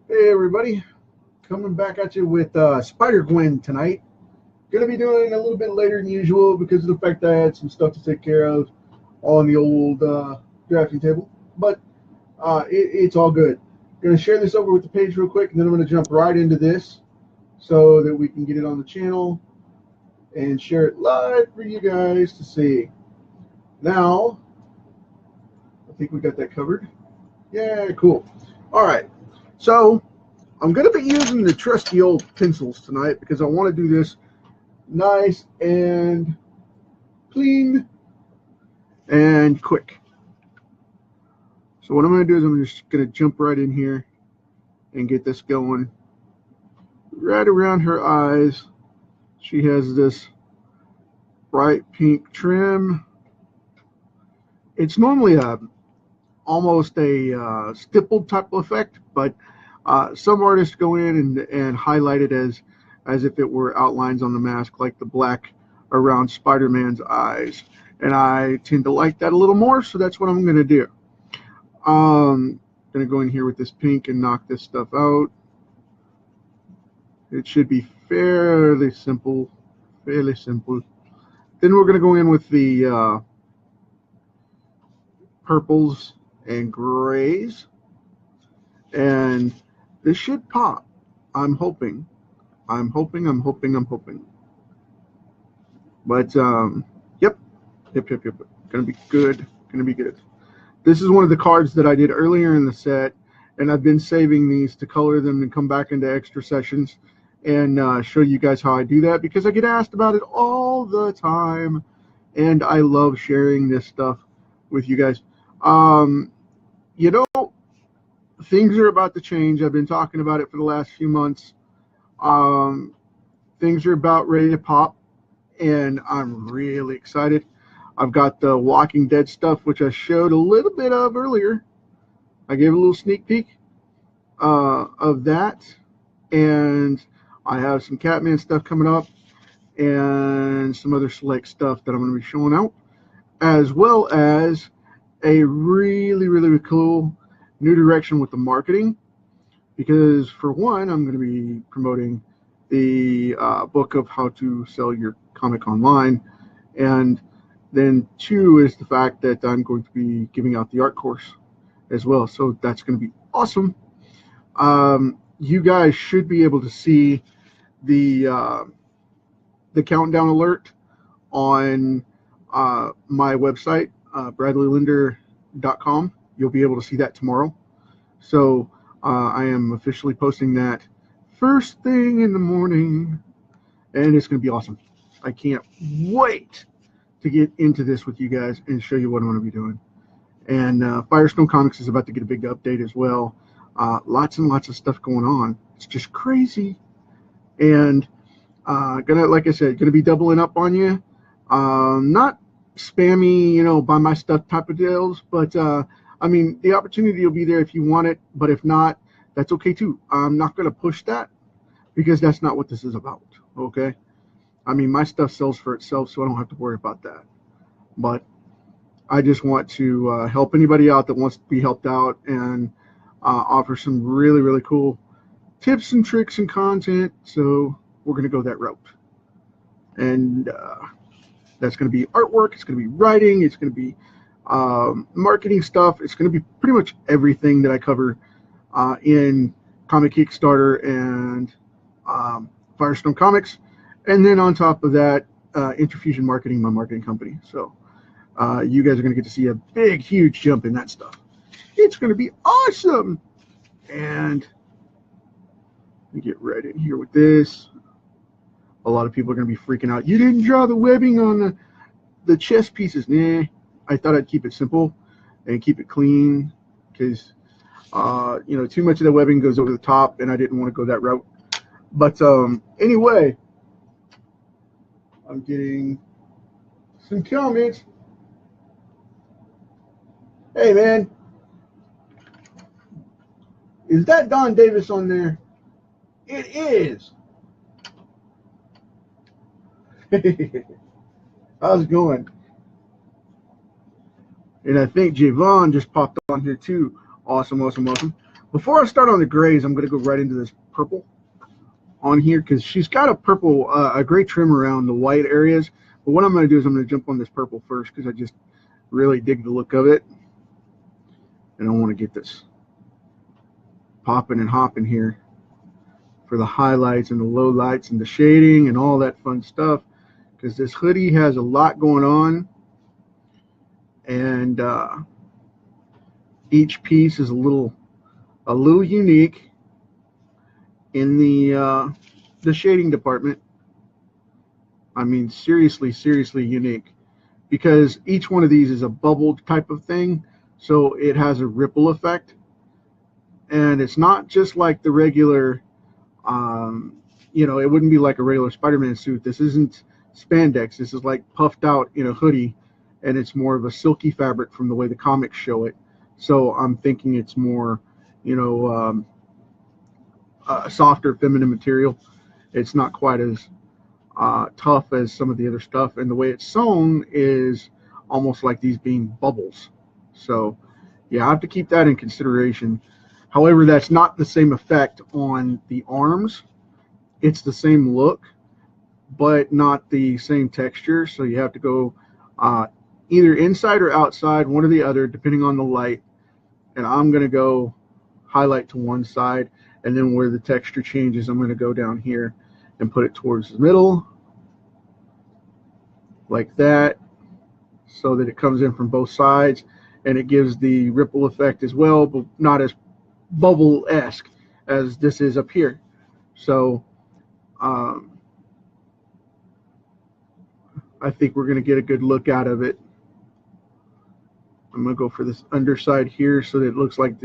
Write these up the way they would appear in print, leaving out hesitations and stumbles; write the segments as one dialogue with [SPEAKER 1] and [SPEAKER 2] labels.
[SPEAKER 1] Hey everybody, coming back at you with Spider-Gwen tonight. Gonna be doing a little bit later than usual because of the fact that I had some stuff to take care of on the old drafting table. But it's all good. Gonna share this over with the page real quick, and then I'm gonna jump right into this so that we can get it on the channel and share it live for you guys to see. Now, I think we got that covered. Yeah, cool. All right, so I'm going to be using the trusty old pencils tonight because I want to do this nice and clean and quick. So what I'm going to do is I'm just going to jump right in here and get this going. Right around her eyes, she has this bright pink trim. It's normally almost a stippled type of effect, but some artists go in and highlight it as if it were outlines on the mask, like the black around Spider-Man's eyes. And I tend to like that a little more, so that's what I'm going to do. Going to go in here with this pink and knock this stuff out. It should be fairly simple, fairly simple. Then we're going to go in with the purples and grays. And this should pop. I'm hoping. I'm hoping. But yep. Gonna be good. This is one of the cards that I did earlier in the set, and I've been saving these to color them and come back into extra sessions and show you guys how I do that because I get asked about it all the time, and I love sharing this stuff with you guys. You know, things are about to change. I've been talking about it for the last few months. Things are about ready to pop, and I'm really excited. I've got the Walking Dead stuff, which I showed a little bit of earlier. I gave a little sneak peek of that, and I have some Catman stuff coming up and some other select stuff that I'm going to be showing out, as well as a really cool new direction with the marketing, because for one, I'm going to be promoting the book of how to sell your comic online, and then two is the fact that I'm going to be giving out the art course as well, so that's going to be awesome. You guys should be able to see the countdown alert on my website, bradlinder.com. You'll be able to see that tomorrow. So I am officially posting that first thing in the morning, and it's going to be awesome. I can't wait to get into this with you guys and show you what I'm going to be doing. And Firestone Comics is about to get a big update as well. Lots and lots of stuff going on. It's just crazy. And like I said, gonna be doubling up on you. Not spammy, buy my stuff type of deals, but I mean, the opportunity will be there if you want it, but if not, that's okay too. I'm not gonna push that because that's not what this is about, okay? I mean, my stuff sells for itself, so I don't have to worry about that. But I just want to help anybody out that wants to be helped out and offer some really cool tips and tricks and content. So we're going to go that route. And that's going to be artwork. It's going to be writing. It's going to be marketing stuff. It's going to be pretty much everything that I cover in Comic Kickstarter and Firestone Comics. And then on top of that, Interfusion Marketing, my marketing company. So you guys are going to get to see a big, huge jump in that stuff. It's going to be awesome. And let me get right in here with this. A lot of people are going to be freaking out. You didn't draw the webbing on the chest pieces. Nah, I thought I'd keep it simple and keep it clean because, too much of the webbing goes over the top, and I didn't want to go that route. But anyway, I'm getting some comments. Hey, man, is that Don Davis on there? It is. How's it going? And I think Javon just popped on here too. Awesome. Before I start on the grays, I'm going to go right into this purple on here because she's got a purple, a gray trim around the white areas. But what I'm going to do is I'm going to jump on this purple first because I just really dig the look of it. And I want to get this popping and hopping here for the highlights and the low lights and the shading and all that fun stuff, because this hoodie has a lot going on, and each piece is a little unique in the shading department. I mean, seriously unique, because each one of these is a bubbled type of thing, so it has a ripple effect, and it's not just like the regular you know, it wouldn't be like a regular Spider-Man suit. This isn't spandex. This is like puffed out in a hoodie, and it's more of a silky fabric from the way the comics show it. So I'm thinking it's more, you know, a softer feminine material. It's not quite as tough as some of the other stuff, and the way it's sewn is almost like these being bubbles. So yeah, I have to keep that in consideration. However, that's not the same effect on the arms. It's the same look, but not the same texture. So you have to go either inside or outside, one or the other, depending on the light. And I'm going to go highlight to one side, and then where the texture changes, I'm going to go down here and put it towards the middle, like that, so that it comes in from both sides, and it gives the ripple effect as well, but not as bubble-esque as this is up here. So I think we're going to get a good look out of it. I'm going to go for this underside here so that it looks like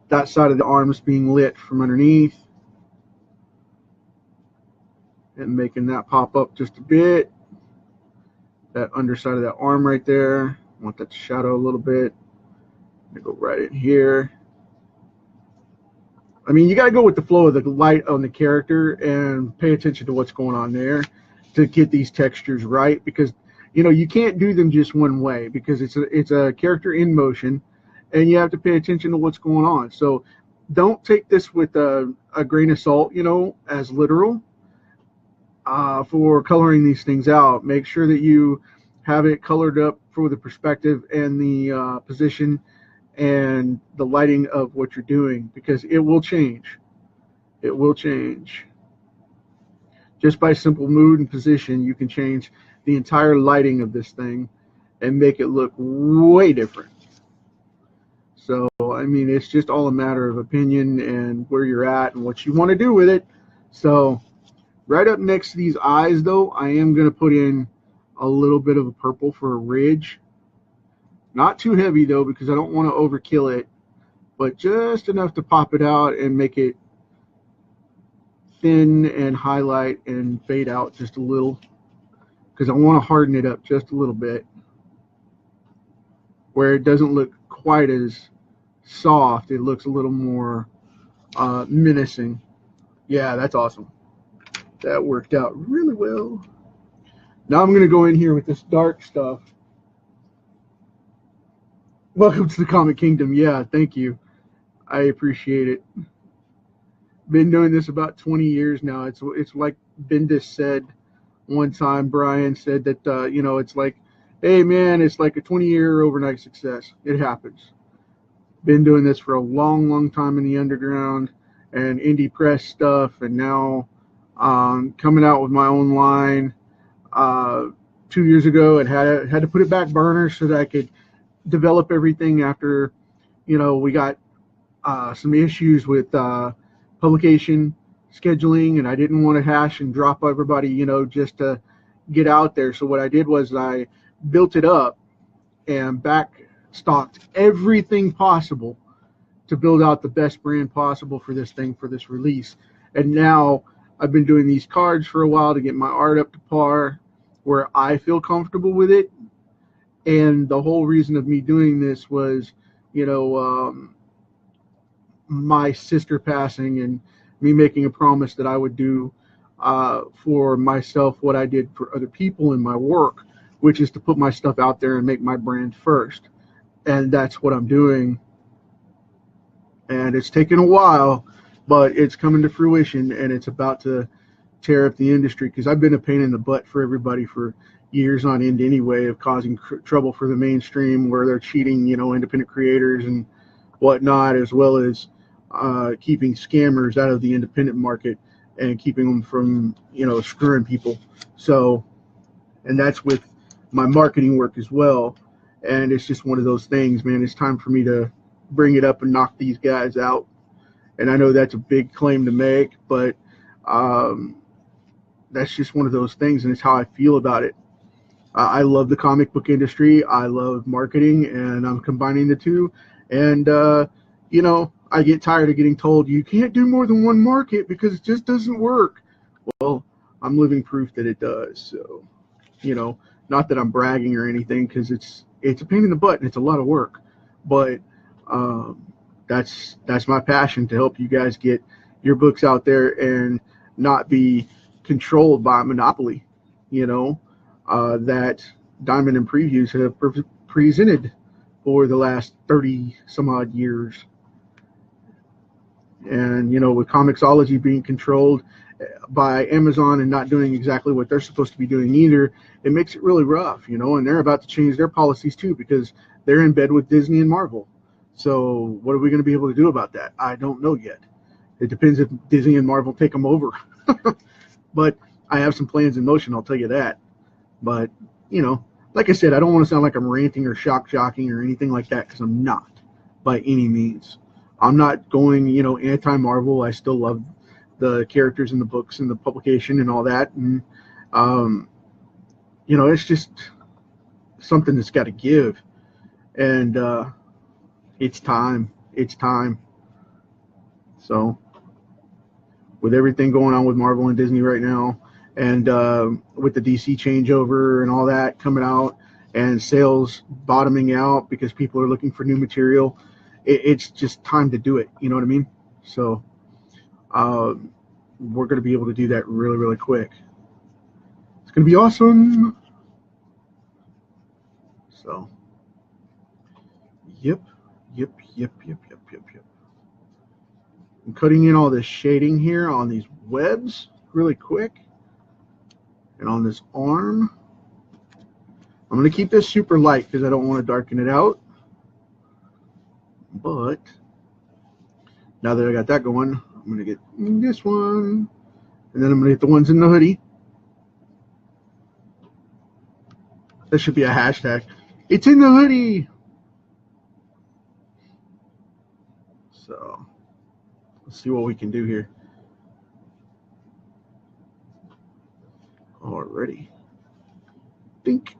[SPEAKER 1] that side of the arm is being lit from underneath, and making that pop up just a bit. That underside of that arm right there, I want that to shadow a little bit. I'm going to go right in here. I mean, you got to go with the flow of the light on the character and pay attention to what's going on there to get these textures right, because, you know, you can't do them just one way, because it's a character in motion, and you have to pay attention to what's going on. So don't take this with a grain of salt, you know, as literal for coloring these things out. Make sure that you have it colored up for the perspective and the position and the lighting of what you're doing, because it will change. It will change. Just by simple mood and position, you can change the entire lighting of this thing and make it look way different. So, I mean, it's just all a matter of opinion and where you're at and what you want to do with it. So, right up next to these eyes, though, I am going to put in a little bit of a purple for a ridge. Not too heavy, though, because I don't want to overkill it, but just enough to pop it out and make it thin and highlight and fade out just a little, because I want to harden it up just a little bit where it doesn't look quite as soft. It looks a little more menacing. Yeah, that's awesome. That worked out really well. Now I'm going to go in here with this dark stuff. Welcome to the Comic Kingdom. Yeah, thank you. I appreciate it. Been doing this about 20 years now. It's like Bendis said one time. Brian said that, you know, it's like, hey, man, it's like a 20-year overnight success. It happens. Been doing this for a long, long time in the underground and indie press stuff, and now coming out with my own line 2 years ago, and had to put it back burner so that I could develop everything after, you know, we got some issues with publication scheduling, and I didn't want to hash and drop everybody, you know, just to get out there. So what I did was I built it up and backstocked everything possible to build out the best brand possible for this thing, for this release. And now I've been doing these cards for a while to get my art up to par where I feel comfortable with it. And the whole reason of me doing this was, you know, my sister passing and me making a promise that I would do for myself what I did for other people in my work, which is to put my stuff out there and make my brand first. And that's what I'm doing. and it's taken a while, but it's coming to fruition, and it's about to tear up the industry, because I've been a pain in the butt for everybody for years on end anyway, of causing trouble for the mainstream where they're cheating, independent creators and whatnot, as well as keeping scammers out of the independent market and keeping them from, screwing people. So, and that's with my marketing work as well. And it's just one of those things, man. It's time for me to bring it up and knock these guys out. And I know that's a big claim to make, but that's just one of those things, and it's how I feel about it. I love the comic book industry. I love marketing, and I'm combining the two. And, I get tired of getting told you can't do more than one market because it just doesn't work. Well, I'm living proof that it does. So, not that I'm bragging or anything, because it's a pain in the butt and it's a lot of work. But that's my passion, to help you guys get your books out there and not be controlled by a monopoly, that Diamond and Previews have presented for the last 30 some odd years. And, with Comixology being controlled by Amazon and not doing exactly what they're supposed to be doing either, it makes it really rough, and they're about to change their policies too, because they're in bed with Disney and Marvel. So what are we going to be able to do about that? I don't know yet. It depends if Disney and Marvel take them over. But I have some plans in motion, I'll tell you that. But, like I said, I don't want to sound like I'm ranting or shock-jocking or anything like that, because I'm not, by any means. I'm not going, anti-Marvel. I still love the characters in the books and the publication and all that. And, it's just something that's got to give. And it's time. It's time. So, with everything going on with Marvel and Disney right now, and with the DC changeover and all that coming out, and sales bottoming out because people are looking for new material, it's just time to do it. You know what I mean? So we're going to be able to do that really, really quick. It's going to be awesome. So, yep. I'm cutting in all this shading here on these webs really quick. And on this arm, I'm going to keep this super light because I don't want to darken it out. But now that I got that going, I'm going to get this one. And then I'm going to get the ones in the hoodie. That should be a hashtag. It's in the hoodie. So let's see what we can do here. Alrighty. Dink.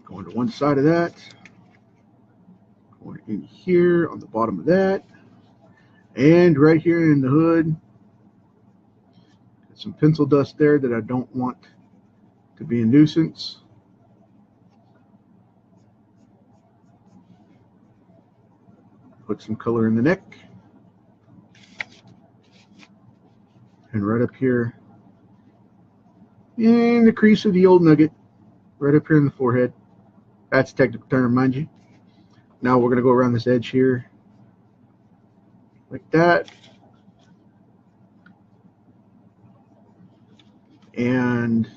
[SPEAKER 1] Going to one side of that. Going in here on the bottom of that. And right here in the hood. Got some pencil dust there that I don't want to be a nuisance. Put some color in the neck. And right up here in the crease of the old nugget, right up here in the forehead. That's a technical term, mind you. Now we're going to go around this edge here, like that. And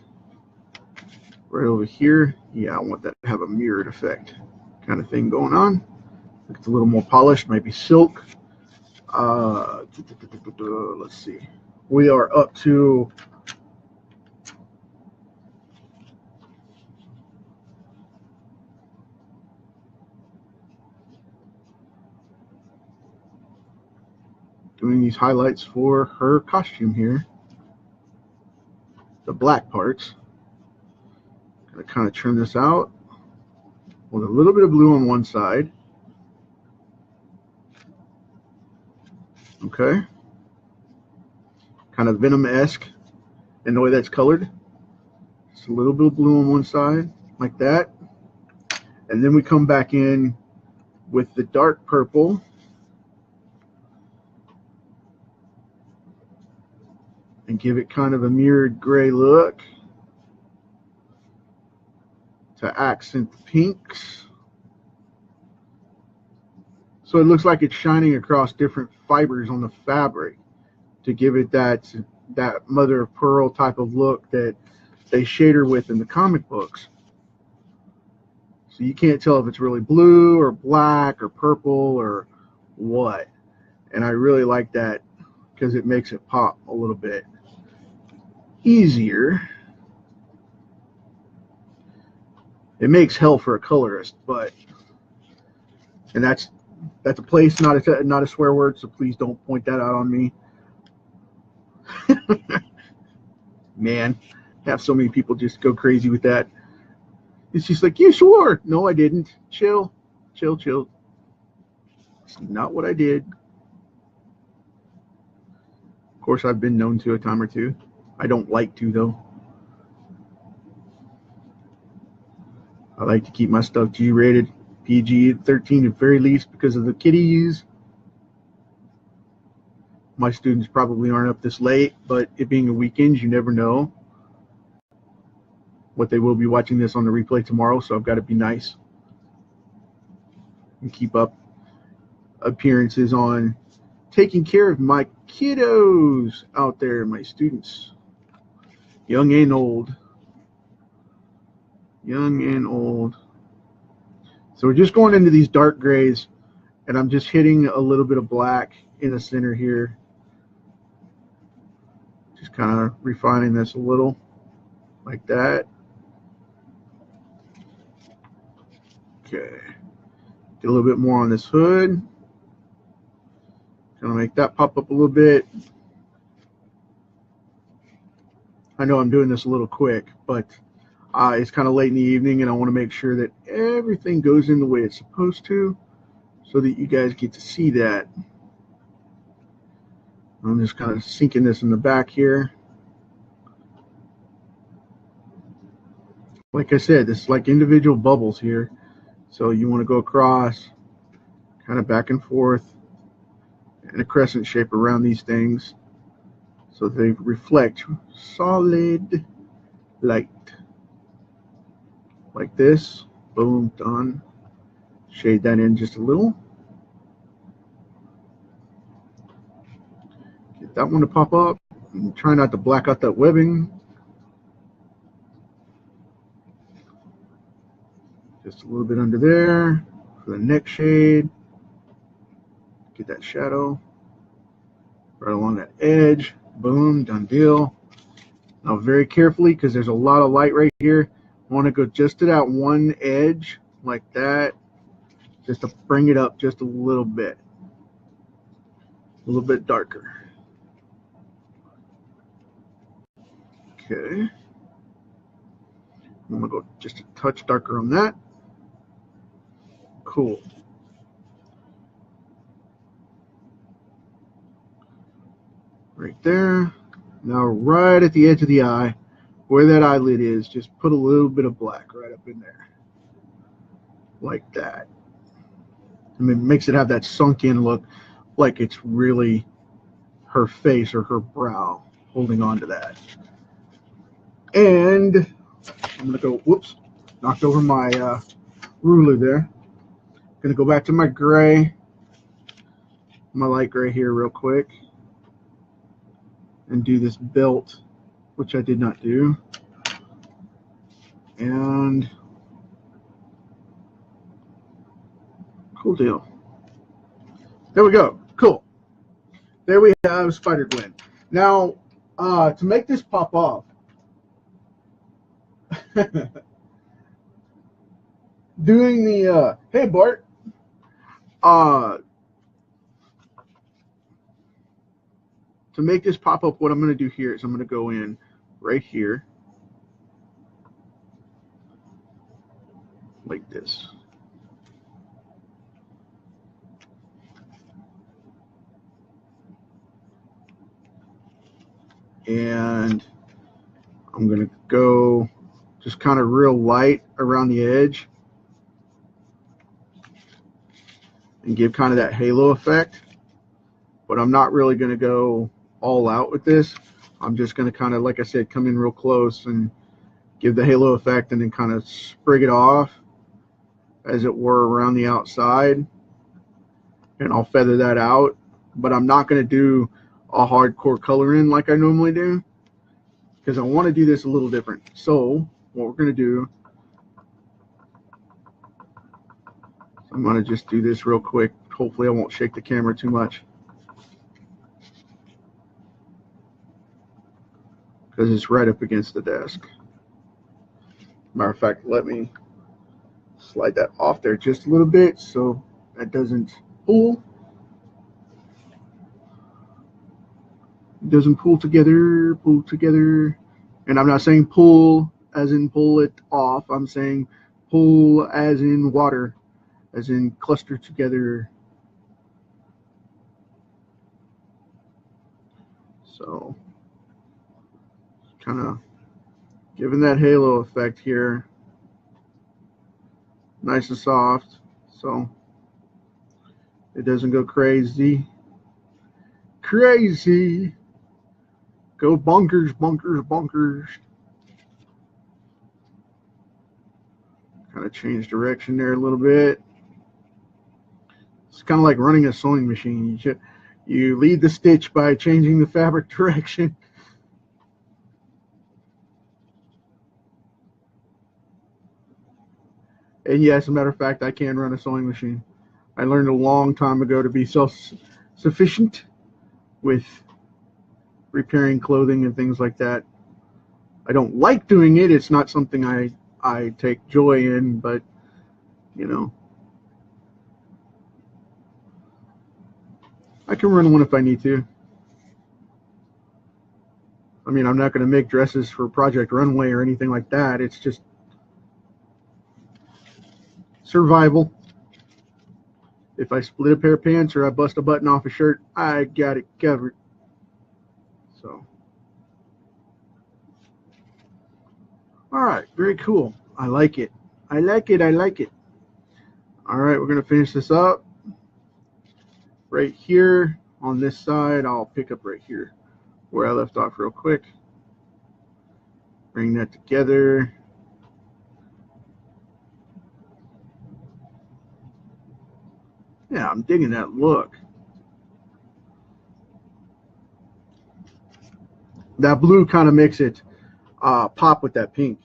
[SPEAKER 1] right over here, yeah, I want that to have a mirrored effect kind of thing going on. It's a little more polished, maybe silk. Let's see. We are up to doing these highlights for her costume here. The black parts. Gonna kind of trim this out with a little bit of blue on one side. Okay. Kind of Venom-esque in the way that's colored. Just a little bit of blue on one side, like that. And then we come back in with the dark purple. And give it kind of a mirrored gray look to accent the pinks. So So it looks like it's shining across different fibers on the fabric to give it that mother of pearl type of look that they shade her with in the comic books. So you can't tell if it's really blue or black or purple or what. And I really like that because it makes it pop a little bit easier. It makes hell for a colorist, but, and that's a place, not a swear word, so please don't point that out on me. Man, have so many people just go crazy with that. It's just like, you swore. No, I didn't. Chill. Chill, chill. It's not what I did. Of course, I've been known to a time or two. I don't like to, though. I like to keep my stuff G-rated, PG-13 at very least because of the kiddies. My students probably aren't up this late, but it being a weekend, you never know what they will be watching this on the replay tomorrow, so I've got to be nice and keep up appearances on taking care of my kiddos out there, my students, young and old. Young and old. So we're just going into these dark grays, and I'm just hitting a little bit of black in the center here. Just kind of refining this a little, like that. Okay. Get a little bit more on this hood. Gonna make that pop up a little bit. I know I'm doing this a little quick, but it's kind of late in the evening, and I want to make sure that everything goes in the way it's supposed to so that you guys get to see that. I'm just kind of sinking this in the back here. Like I said, this is like individual bubbles here. So you want to go across, kind of back and forth in a crescent shape around these things so they reflect solid light. Like this. Boom, done. Shade that in just a little. Get that one to pop up. And try not to black out that webbing. Just a little bit under there for the neck shade. Get that shadow right along that edge. Boom, done deal. Now very carefully, because there's a lot of light right here, I want to go just to that one edge like that, just to bring it up just a little bit darker. Okay. I'm going to go just a touch darker on that. Cool. Right there. Now right at the edge of the eye, where that eyelid is, just put a little bit of black right up in there. Like that. I mean, it makes it have that sunk in look, like it's really her face or her brow holding on to that. And I'm going to go, whoops, knocked over my ruler there. Going to go back to my gray, my light gray here real quick, and do this belt, which I did not do. And cool deal. There we go. Cool. There we have Spider-Gwen. Now, to make this pop off, doing the, hey Bart, to make this pop up, what I'm going to do here is I'm going to go in right here, like this. And I'm going to go just kind of real light around the edge and give kind of that halo effect. But I'm not really going to go all out with this. I'm just going to kind of, like I said, come in real close and give the halo effect and then kind of sprig it off, as it were, around the outside. and I'll feather that out, but I'm not going to do a hardcore color in like I normally do, because I want to do this a little different. So what we're going to do, I'm going to just do this real quick. Hopefully I won't shake the camera too much, because it's right up against the desk. Matter of fact, let me slide that off there just a little bit so that doesn't pull. It doesn't pull together, And I'm not saying pull as in pull it off. I'm saying pull as in water, as in cluster together. So kind of giving that halo effect here. Nice and soft, so it doesn't go crazy. Go bonkers. Kind of change direction there a little bit. It's kind of like running a sewing machine. You lead the stitch by changing the fabric direction. And yes, as a matter of fact, I can run a sewing machine. I learned a long time ago to be self-sufficient with repairing clothing and things like that. I don't like doing it. It's not something I take joy in, but, you know, I can run one if I need to. I mean, I'm not going to make dresses for Project Runway or anything like that. It's just survival. If I split a pair of pants or I bust a button off a shirt, I got it covered. So, all right, very cool. I like it. All right, we're going to finish this up right here on this side. I'll pick up right here where I left off real quick. Bring that together. Yeah, I'm digging that look. That blue kind of makes it pop with that pink.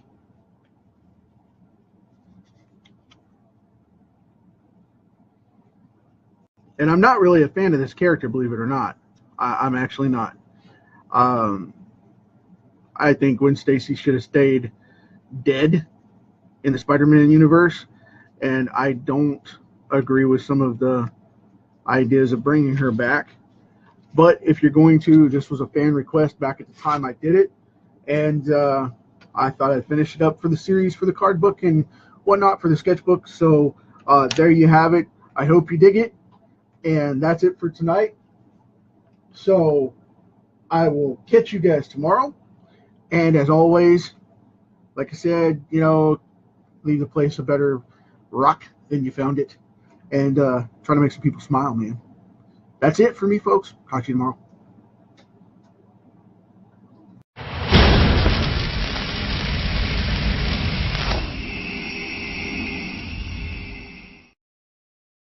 [SPEAKER 1] And I'm not really a fan of this character, believe it or not. I'm actually not. I think Gwen Stacy should have stayed dead in the Spider-Man universe, and I don't agree with some of the ideas of bringing her back. But if you're going to, this was a fan request back at the time I did it, and I thought I'd finish it up for the series, for the card book and whatnot, for the sketchbook. So there you have it. I hope you dig it, and that's it for tonight. So I will catch you guys tomorrow, and as always, like I said, you know, leave the place a better rock than you found it, and try to make some people smile, man. That's it for me, folks. Talk to you tomorrow.